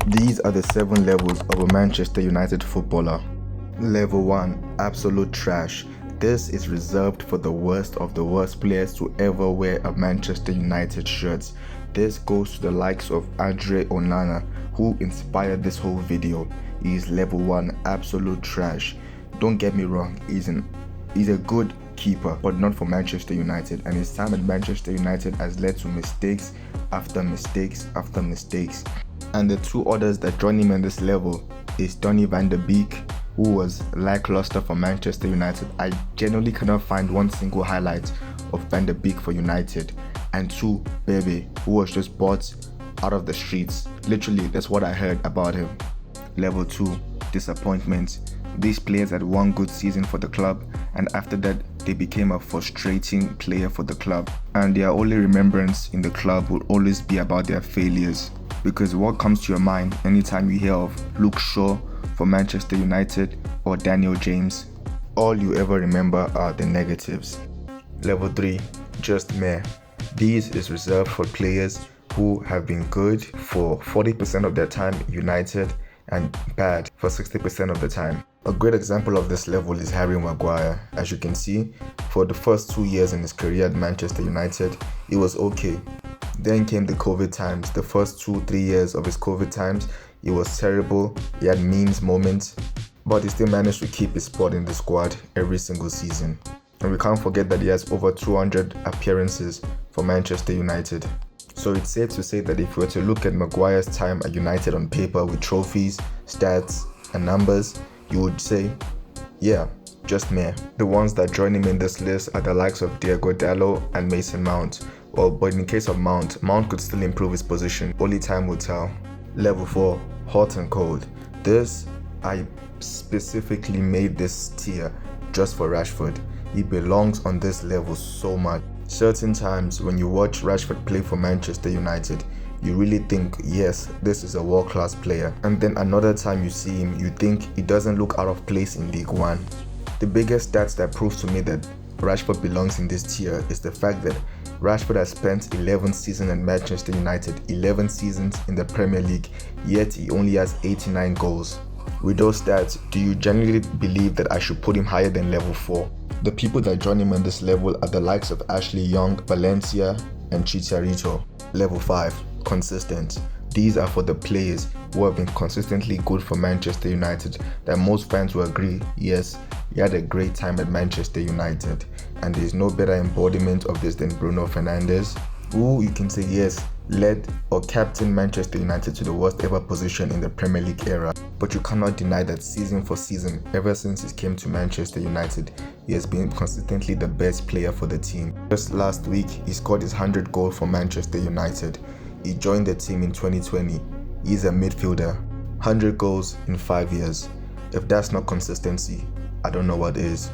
These are the 7 levels of a Manchester United footballer. Level 1. Absolute trash. This is reserved for the worst of the worst players to ever wear a Manchester United shirt. This goes to the likes of onana, who inspired this whole video. He is level 1, absolute trash. Don't get me wrong, he's a good keeper, but not for Manchester United, and his time at Manchester United has led to mistakes after mistakes after mistakes. And the 2 others that join him on this level is Donny van de Beek, who was lackluster for Manchester United. I genuinely cannot find one single highlight of Van de Beek for United. And 2, Bebe, who was just bought out of the streets. Literally, that's what I heard about him. Level 2, disappointment. These players had one good season for the club, and after that, they became a frustrating player for the club. And their only remembrance in the club will always be about their failures. Because what comes to your mind anytime you hear of Luke Shaw for Manchester United or Daniel James? All you ever remember are the negatives. Level 3, just meh. This is reserved for players who have been good for 40% of their time United and bad for 60% of the time. A great example of this level is Harry Maguire. As you can see, for the first 2 years in his career at Manchester United, it was okay. Then came the COVID times. The first 2-3 years of his COVID times, it was terrible. He had memes moments, but he still managed to keep his spot in the squad every single season. And we can't forget that he has over 200 appearances for Manchester United. So it's safe to say that if we were to look at Maguire's time at United on paper with trophies, stats, and numbers, you would say, yeah, just meh. The ones that join him in this list are the likes of Diego Dallo and Mason Mount. Well, but in the case of Mount could still improve his position. Only time will tell. Level 4, hot and cold. I specifically made this tier just for Rashford. He belongs on this level so much. Certain times when you watch Rashford play for Manchester United, you really think, yes, this is a world-class player. And then another time you see him, you think he doesn't look out of place in League One. The biggest stats that proves to me that Rashford belongs in this tier is the fact that Rashford has spent 11 seasons at Manchester United, 11 seasons in the Premier League, yet he only has 89 goals. With those stats, do you genuinely believe that I should put him higher than level 4? The people that join him on this level are the likes of Ashley Young, Valencia, and Chicharito. Level 5, consistent. These are for the players who have been consistently good for Manchester United, that most fans will agree, yes, he had a great time at Manchester United. And there is no better embodiment of this than Bruno Fernandes, who you can say, yes, led or captained Manchester United to the worst ever position in the Premier League era. But you cannot deny that season for season, ever since he came to Manchester United, he has been consistently the best player for the team. Just last week, he scored his 100th goal for Manchester United. He joined the team in 2020. He is a midfielder. 100 goals in 5 years. If that's not consistency, I don't know what is.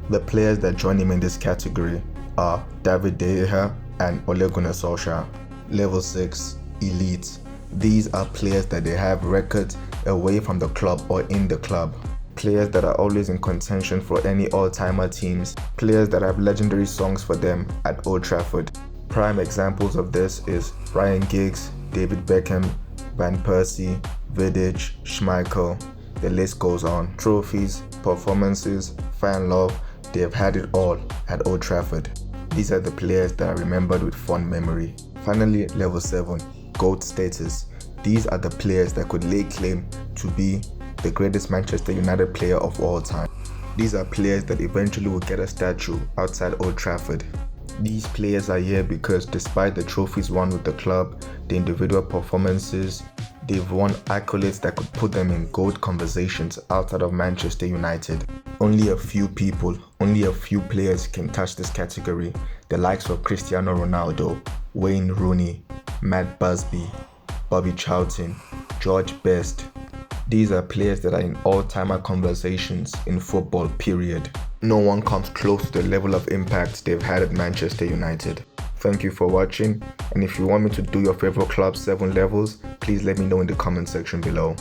The players that join him in this category are David De Gea and Ole Gunnar Solskjaer. Level 6, elite. These are players that they have records away from the club or in the club. Players that are always in contention for any all-timer teams. Players that have legendary songs for them at Old Trafford. Prime examples of this is Ryan Giggs, David Beckham, Van Persie, Vidic, Schmeichel. The list goes on. Trophies, performances, fan love, they have had it all at Old Trafford. These are the players that are remembered with fond memory. Finally, level 7, GOAT status. These are the players that could lay claim to be the greatest Manchester United player of all time. These are players that eventually will get a statue outside Old Trafford. These players are here because despite the trophies won with the club, the individual performances, they've won accolades that could put them in GOAT conversations outside of Manchester United. Only a few people, only a few players can touch this category. The likes of Cristiano Ronaldo, Wayne Rooney, Matt Busby, Bobby Charlton, George Best. These are players that are in all-timer conversations in football, period. No one comes close to the level of impact they've had at Manchester United. Thank you for watching, and if you want me to do your favorite club's 7 levels, please let me know in the comment section below.